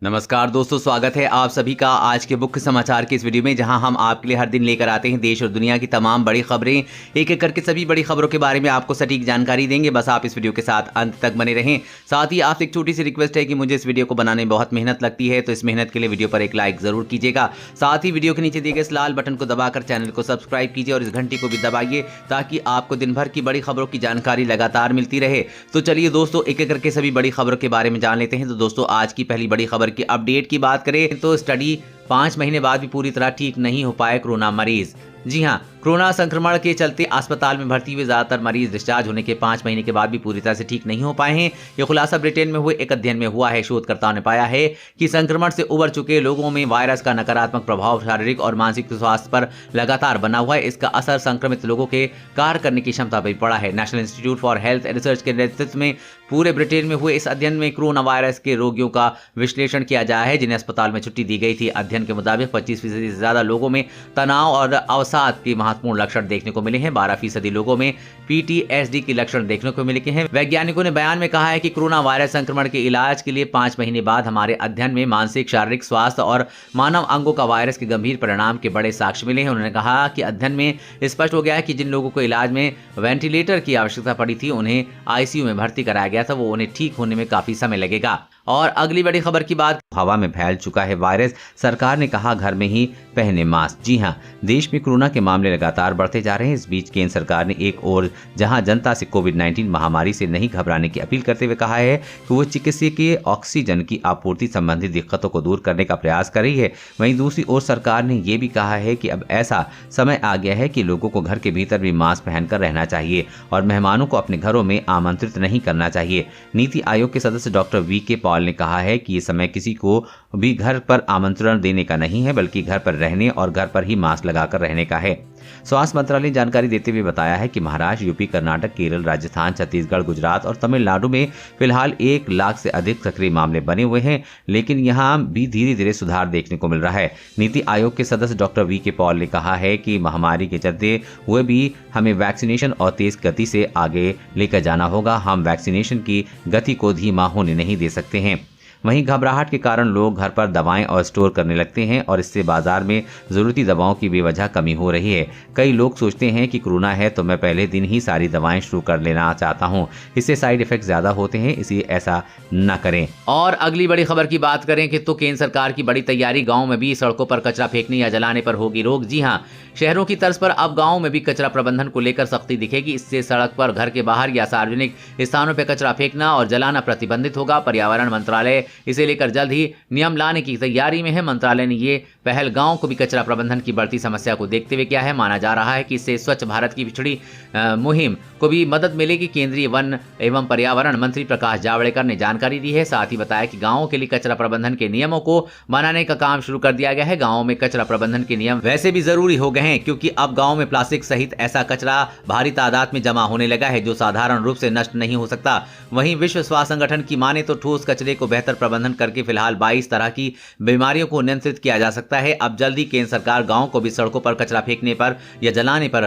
नमस्कार दोस्तों, स्वागत है आप सभी का आज के मुख्य समाचार के इस वीडियो में, जहां हम आपके लिए हर दिन लेकर आते हैं देश और दुनिया की तमाम बड़ी खबरें। एक एक करके सभी बड़ी खबरों के बारे में आपको सटीक जानकारी देंगे। बस आप इस वीडियो के साथ अंत तक बने रहें। साथ ही आपसे एक छोटी सी रिक्वेस्ट है कि मुझे इस वीडियो को बनाने में बहुत मेहनत लगती है, तो इस मेहनत के लिए वीडियो पर एक लाइक जरूर कीजिएगा। साथ ही वीडियो के नीचे दिए गए इस लाल बटन को दबाकर चैनल को सब्सक्राइब कीजिए और इस घंटी को भी दबाइए, ताकि आपको दिन भर की बड़ी खबरों की जानकारी लगातार मिलती रहे। तो चलिए दोस्तों, एक एक करके सभी बड़ी खबरों के बारे में जान लेते हैं। तो दोस्तों, आज की पहली बड़ी खबर की अपडेट की बात करें तो स्टडी 5 महीने बाद भी पूरी तरह ठीक नहीं हो पाए कोरोना मरीज। जी हां, कोरोना संक्रमण के चलते अस्पताल में भर्ती हुए ज्यादातर मरीज डिस्चार्ज होने के 5 महीने के बाद भी पूरी तरह से ठीक नहीं हो पाए हैं। यह खुलासा ब्रिटेन में हुए एक अध्ययन में हुआ है। शोधकर्ताओं ने पाया है कि संक्रमण से उबर चुके लोगों में वायरस का नकारात्मक प्रभाव शारीरिक और मानसिक स्वास्थ्य पर लगातार बना हुआ है। इसका असर संक्रमित लोगों के कार्य करने की क्षमता पर पड़ा है। National institute for health research के नेतृत्व में पूरे ब्रिटेन में हुए इस अध्ययन में कोरोना वायरस के रोगियों का विश्लेषण किया गया है, जिन्हें अस्पताल में छुट्टी दी गई थी। अध्ययन के मुताबिक 25% से ज्यादा लोगों में तनाव और अवसाद के महत्वपूर्ण लक्षण देखने को मिले हैं। 12% लोगों में PTSD के लक्षण देखने को मिले हैं। वैज्ञानिकों ने बयान में कहा है कि कोरोना वायरस संक्रमण के इलाज के लिए 5 महीने बाद हमारे अध्ययन में मानसिक, शारीरिक स्वास्थ्य और मानव अंगों का वायरस के गंभीर परिणाम के बड़े साक्ष्य मिले हैं। उन्होंने कहा कि अध्ययन में स्पष्ट हो गया है कि जिन लोगों को इलाज में वेंटिलेटर की आवश्यकता पड़ी थी, उन्हें ICU में भर्ती कराया गया था, वो उन्हें ठीक होने में काफी समय लगेगा। और अगली बड़ी खबर की बात, हवा में फैल चुका है वायरस, सरकार ने कहा घर में ही पहने मास्क। जी हां, देश में कोरोना के मामले लगातार बढ़ते जा रहे हैं। इस बीच केंद्र सरकार ने एक और जहां जनता से कोविड-19 महामारी से नहीं घबराने की अपील करते हुए कहा है कि वो चिकित्सकीय ऑक्सीजन की आपूर्ति संबंधी दिक्कतों को दूर करने का प्रयास कर रही है। वहीं दूसरी ओर सरकार ने यह भी कहा है कि अब ऐसा समय आ गया है कि लोगों को घर के भीतर भी मास्क पहनकर रहना चाहिए और मेहमानों को अपने घरों में आमंत्रित नहीं करना चाहिए। नीति आयोग के सदस्य डॉक्टर VK पॉल ने कहा है कि ये समय किसी को भी घर पर आमंत्रण देने का नहीं है, बल्कि घर पर रहने और घर पर ही मास्क लगाकर रहने का है। स्वास्थ्य मंत्रालय ने जानकारी देते हुए बताया है कि महाराष्ट्र, यूपी, कर्नाटक, केरल, राजस्थान, छत्तीसगढ़, गुजरात और तमिलनाडु में फिलहाल 1 लाख से अधिक सक्रिय मामले बने हुए हैं, लेकिन यहां भी धीरे धीरे सुधार देखने को मिल रहा है। नीति आयोग के सदस्य डॉक्टर VK पॉल ने कहा है कि महामारी के चलते हुए भी हमें वैक्सीनेशन और तेज गति से आगे लेकर जाना होगा। हम वैक्सीनेशन की गति को धीमा होने नहीं दे सकते हैं। वहीं घबराहट के कारण लोग घर पर दवाएं और स्टोर करने लगते हैं और इससे बाजार में जरूरती दवाओं की बेवजह कमी हो रही है। कई लोग सोचते हैं कि कोरोना है तो मैं पहले दिन ही सारी दवाएं शुरू कर लेना चाहता हूं, इससे साइड इफेक्ट ज्यादा होते हैं, इसलिए ऐसा न करें। और अगली बड़ी खबर की बात करें कि तो केंद्र सरकार की बड़ी तैयारी, गाँव में भी सड़कों पर कचरा फेंकने या जलाने पर होगी रोक। जी हाँ, शहरों की तर्ज पर अब गाँव में भी कचरा प्रबंधन को लेकर सख्ती दिखेगी। इससे सड़क पर, घर के बाहर या सार्वजनिक स्थानों पर कचरा फेंकना और जलाना प्रतिबंधित होगा। पर्यावरण मंत्रालय इसे लेकर जल्द ही नियम लाने की तैयारी में है। मंत्रालय ने ये पहल गांव को भी कचरा प्रबंधन की बढ़ती समस्या को देखते हुए किया है। माना जा रहा है कि इससे स्वच्छ भारत की पिछड़ी मुहिम को भी मदद मिलेगी। केंद्रीय वन एवं पर्यावरण मंत्री प्रकाश जावड़ेकर ने जानकारी दी है। साथ ही बताया कि गांवों के लिए कचरा प्रबंधन के नियमों को बनाने का काम शुरू कर दिया गया है। गाँवों में कचरा प्रबंधन के नियम वैसे भी जरूरी हो गए हैं, क्योंकि अब गाँव में प्लास्टिक सहित ऐसा कचरा भारी तादाद में जमा होने लगा है जो साधारण रूप से नष्ट नहीं हो सकता। वहीं विश्व स्वास्थ्य संगठन की माने तो ठोस कचरे को बेहतर प्रबंधन करके फिलहाल 22 तरह की बीमारियों को नियंत्रित किया जा सकता है। अब जल्दी केंद्र सरकार गांव को भी सड़कों पर कचरा फेंकने पर या जलाने पर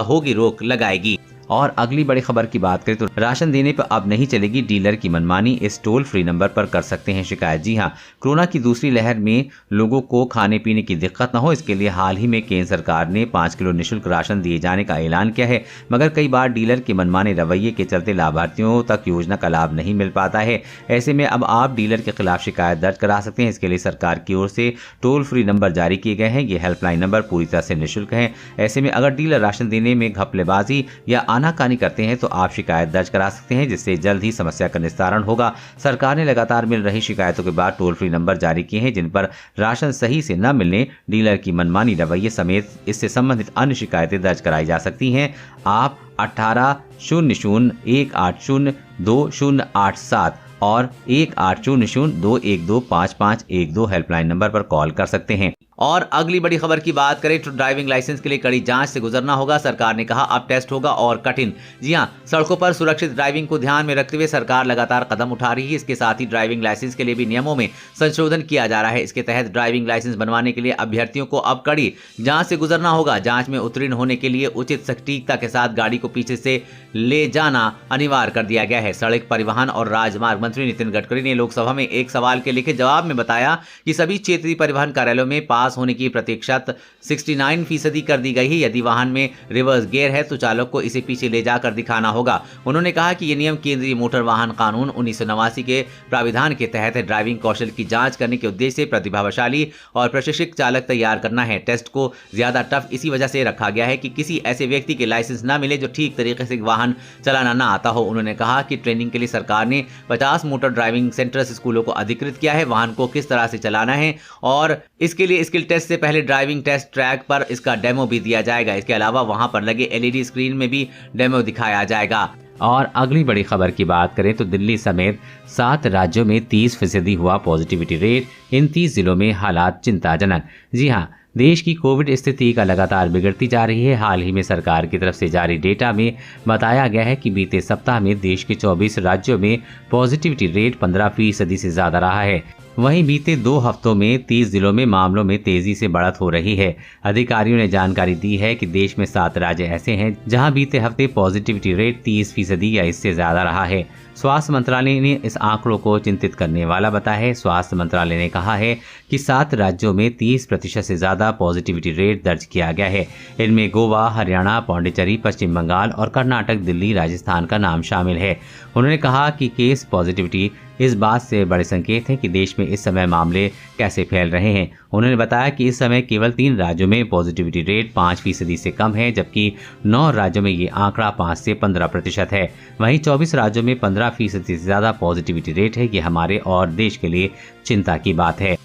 होगी रोक लगाएगी। और अगली बड़ी खबर की बात करें तो राशन देने पर अब नहीं चलेगी डीलर की मनमानी, इस टोल फ्री नंबर पर कर सकते हैं शिकायत। जी हां, कोरोना की दूसरी लहर में लोगों को खाने पीने की दिक्कत न हो, इसके लिए हाल ही में केंद्र सरकार ने 5 किलो निःशुल्क राशन दिए जाने का ऐलान किया है। मगर कई बार डीलर के मनमाने रवैये के चलते लाभार्थियों तक योजना का लाभ नहीं मिल पाता है। ऐसे में अब आप डीलर के खिलाफ शिकायत दर्ज करा सकते हैं। इसके लिए सरकार की ओर से टोल फ्री नंबर जारी किए गए हैं। ये हेल्पलाइन नंबर पूरी तरह से निःशुल्क है। ऐसे में अगर डीलर राशन देने में घपलेबाजी या आनाकानी करते हैं तो आप शिकायत दर्ज करा सकते हैं, जिससे जल्द ही समस्या का निस्तारण होगा। सरकार ने लगातार मिल रही शिकायतों के बाद टोल फ्री नंबर जारी किए हैं, जिन पर राशन सही से न मिलने, डीलर की मनमानी रवैये समेत इससे संबंधित अन्य शिकायतें दर्ज कराई जा सकती हैं। आप 180018022087 और 1800212551 हेल्पलाइन नंबर पर कॉल कर सकते हैं। और अगली बड़ी खबर की बात करें तो ड्राइविंग लाइसेंस के लिए कड़ी जांच से गुजरना होगा। सरकार ने कहा अब टेस्ट होगा और कठिन। जी हां, सड़कों पर सुरक्षित ड्राइविंग को ध्यान में रखते हुए सरकार लगातार कदम उठा रही है। इसके साथ ही ड्राइविंग लाइसेंस के लिए भी नियमों में संशोधन किया जा रहा है। इसके तहत ड्राइविंग लाइसेंस बनवाने के लिए अभ्यर्थियों को अब कड़ी जांच से गुजरना होगा। जांच में उत्तीर्ण होने के लिए उचित सटीकता के साथ गाड़ी को पीछे से ले जाना अनिवार्य कर दिया गया है। सड़क परिवहन और राजमार्ग मंत्री नितिन गडकरी ने लोकसभा में एक सवाल के लिखित जवाब में बताया कि सभी क्षेत्रीय परिवहन कार्यालयों में पास होने की प्रतिशत 69% कर दी गई है। यदि वाहन में रिवर्स गियर है तो चालक को इसे पीछे ले जाकर दिखाना होगा। उन्होंने कहा कि यह नियम केंद्रीय मोटर वाहन कानून 1989 के प्राविधान के तहत है। ड्राइविंग कौशल की जांच करने के उद्देश्य से प्रतिभाशाली और प्रशिक्षित चालक तैयार करना है। टेस्ट को ज्यादा टफ इसी वजह से रखा गया है कि किसी ऐसे व्यक्ति के लाइसेंस न मिले जो ठीक तरीके से वाहन चलाना ना आता हो। उन्होंने कहा कि ट्रेनिंग के लिए सरकार ने 50 मोटर ड्राइविंग सेंटर्स स्कूलों को अधिकृत किया है। वाहन को किस तरह से चलाना है और इसके लिए स्किल टेस्ट से पहले ड्राइविंग टेस्ट ट्रैक पर इसका डेमो भी दिया जाएगा। इसके अलावा वहां पर लगे LED स्क्रीन में भी डेमो दिखाया जाएगा। और अगली बड़ी खबर की बात करें तो दिल्ली समेत 7 राज्यों में 30% हुआ पॉजिटिविटी रेट। इन 30 जिलों में हालात चिंताजनक। जी हां, देश की कोविड स्थिति का लगातार बिगड़ती जा रही है। हाल ही में सरकार की तरफ से जारी डेटा में बताया गया है कि बीते सप्ताह में देश के 24 राज्यों में पॉजिटिविटी रेट 15% से ज्यादा रहा है। वहीं बीते 2 हफ्तों में 30 जिलों में मामलों में तेजी से बढ़त हो रही है। अधिकारियों ने जानकारी दी है कि देश में 7 राज्य ऐसे हैं जहां बीते हफ्ते पॉजिटिविटी रेट 30% या इससे ज्यादा रहा है। स्वास्थ्य मंत्रालय ने इस आंकड़ों को चिंतित करने वाला बताया है। स्वास्थ्य मंत्रालय ने कहा है कि 7 राज्यों में 30% से ज्यादा पॉजिटिविटी रेट दर्ज किया गया है। इनमें गोवा, हरियाणा, पौंडीचेरी, पश्चिम बंगाल और कर्नाटक, दिल्ली, राजस्थान का नाम शामिल है। उन्होंने कहा कि केस पॉजिटिविटी इस बात से बड़े संकेत हैं कि देश में इस समय मामले कैसे फैल रहे हैं। उन्होंने बताया कि इस समय केवल 3 राज्यों में पॉजिटिविटी रेट 5% से कम है, जबकि 9 राज्यों में ये आंकड़ा 5 से 15% है। वहीं 24 राज्यों में 15% से ज्यादा पॉजिटिविटी रेट है। ये हमारे और देश के लिए चिंता की बात है।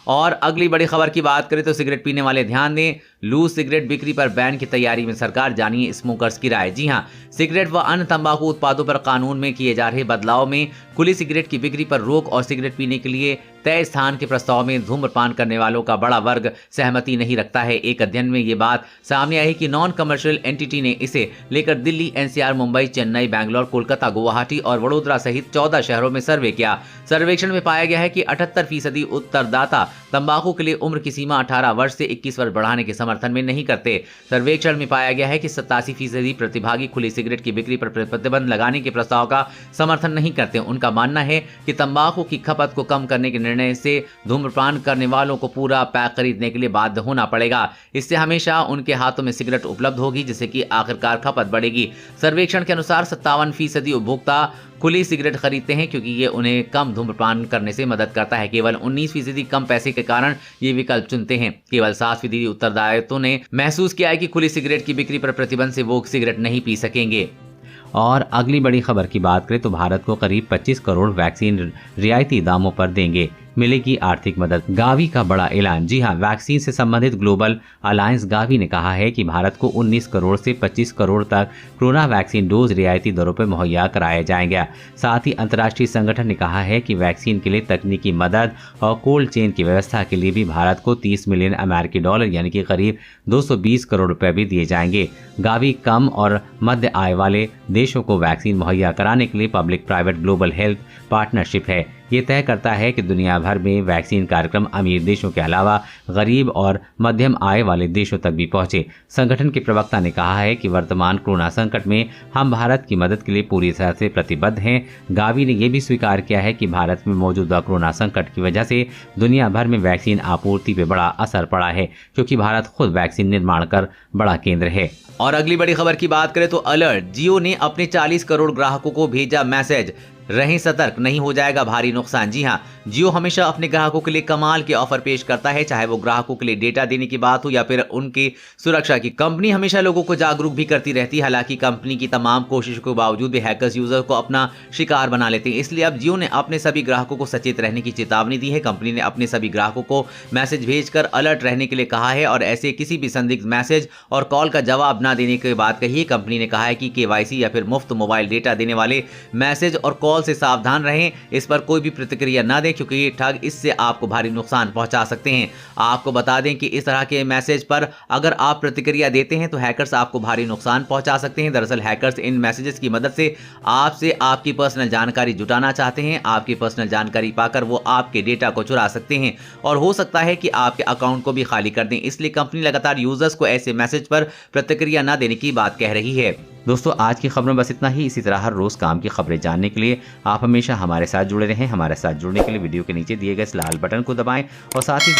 और अगली बड़ी खबर की बात करें तो सिगरेट पीने वाले ध्यान दें, लूज सिगरेट बिक्री पर बैन की तैयारी में सरकार। जानिए स्मोकर्स की राय। जी हां, सिगरेट व अन्य तंबाकू उत्पादों पर कानून में किए जा रहे बदलाव में खुली सिगरेट की बिक्री पर रोक और सिगरेट पीने के लिए तय स्थान के प्रस्ताव में धूम्रपान करने वालों का बड़ा वर्ग सहमति नहीं रखता है। एक अध्ययन में ये बात सामने आई कि नॉन कमर्शियल एंटिटी ने इसे लेकर दिल्ली, NCR, मुंबई, चेन्नई, बैंगलोर, कोलकाता, गुवाहाटी और वडोदरा सहित 14 शहरों में सर्वे किया। सर्वेक्षण में पाया गया है कि 78% उत्तरदाता तंबाकू के लिए उम्र की सीमा 18 वर्ष से 21 वर्ष बढ़ाने के समर्थन में नहीं करते। सर्वेक्षण में पाया गया है कि 87% प्रतिभागी खुली सिगरेट की बिक्री पर प्रतिबंध लगाने के प्रस्ताव का समर्थन नहीं करते। उनका मानना है कि तंबाकू की खपत को कम करने के निर्णय से धूम्रपान करने वालों को पूरा पैक खरीदने के लिए बाध्य होना पड़ेगा। इससे हमेशा उनके हाथों में सिगरेट उपलब्ध होगी, जिससे कि आखिरकार खपत बढ़ेगी। सर्वेक्षण के अनुसार 57% उपभोक्ता खुली सिगरेट खरीदते हैं क्योंकि ये उन्हें कम धूम्रपान करने से मदद करता है। केवल 19% कम पैसे के कारण ये विकल्प चुनते हैं। केवल 7% उत्तरदायित्वों ने महसूस किया है कि खुली सिगरेट की बिक्री पर प्रतिबंध से वो सिगरेट नहीं पी सकेंगे। और अगली बड़ी खबर की बात करें तो भारत को करीब 25 करोड़ वैक्सीन रियायती दामों पर देंगे, मिलेगी आर्थिक मदद। गावी का बड़ा ऐलान। जी हां, वैक्सीन से संबंधित ग्लोबल अलायंस गावी ने कहा है कि भारत को 19 करोड़ से 25 करोड़ तक कोरोना वैक्सीन डोज रियायती दरों पर मुहैया कराया जाएगा। साथ ही अंतर्राष्ट्रीय संगठन ने कहा है कि वैक्सीन के लिए तकनीकी मदद और कोल्ड चेन की व्यवस्था के लिए भी भारत को 30 मिलियन अमेरिकी डॉलर यानी कि करीब 220 करोड़ रुपए भी दिए जाएंगे। गावी कम और मध्य आय वाले देशों को वैक्सीन मुहैया कराने के लिए public private global health partnership है। ये तय करता है कि दुनिया भर में वैक्सीन कार्यक्रम अमीर देशों के अलावा गरीब और मध्यम आय वाले देशों तक भी पहुंचे। संगठन के प्रवक्ता ने कहा है कि वर्तमान कोरोना संकट में हम भारत की मदद के लिए पूरी तरह से प्रतिबद्ध हैं। गावी ने यह भी स्वीकार किया है कि भारत में मौजूदा कोरोना संकट की वजह से दुनिया भर में वैक्सीन आपूर्ति पर बड़ा असर पड़ा है, क्योंकि भारत खुद वैक्सीन निर्माण कर बड़ा केंद्र है। और अगली बड़ी खबर की बात करें तो अलर्ट, जियो ने अपने 40 करोड़ ग्राहकों को भेजा मैसेज, रहें सतर्क, नहीं हो जाएगा भारी नुकसान। जी हां, जियो हमेशा अपने ग्राहकों के लिए कमाल के ऑफर पेश करता है, चाहे वो ग्राहकों के लिए डेटा देने की बात हो या फिर उनकी सुरक्षा की। कंपनी हमेशा लोगों को जागरूक भी करती रहती है। हालांकि कंपनी की तमाम कोशिशों के बावजूद भी हैकर्स यूजर को अपना शिकार बना लेते हैं। इसलिए अब जियो ने अपने सभी ग्राहकों को सचेत रहने की चेतावनी दी है। कंपनी ने अपने सभी ग्राहकों को मैसेज भेजकर अलर्ट रहने के लिए कहा है और ऐसे किसी भी संदिग्ध मैसेज और कॉल का जवाब न देने की बात कही है। कंपनी ने कहा है कि KYC या फिर मुफ्त मोबाइल डेटा देने वाले मैसेज और कॉल कॉल से सावधान रहें, इस पर कोई भी प्रतिक्रिया ना दें क्योंकि ये ठग इससे आपको भारी नुकसान पहुंचा सकते हैं। आपको बता दें कि इस तरह के मैसेज पर अगर आप प्रतिक्रिया देते हैं तो हैकर्स आपको भारी नुकसान पहुंचा सकते हैं। दरअसल हैकर्स इन मैसेजेस की मदद से आपसे आपकी पर्सनल जानकारी जुटाना चाहते हैं। आपकी पर्सनल जानकारी पाकर वो आपके डेटा को चुरा सकते हैं और हो सकता है कि आपके अकाउंट को भी खाली कर दें। इसलिए कंपनी लगातार यूजर्स को ऐसे मैसेज पर प्रतिक्रिया न देने की बात कह रही है। दोस्तों, आज की खबर में बस इतना ही। इसी तरह हर रोज काम की खबरें जानने के लिए आप हमेशा हमारे साथ जुड़े रहें। हमारे साथ जुड़ने के लिए वीडियो के नीचे दिए गए इस लाल बटन को दबाएं और साथ ही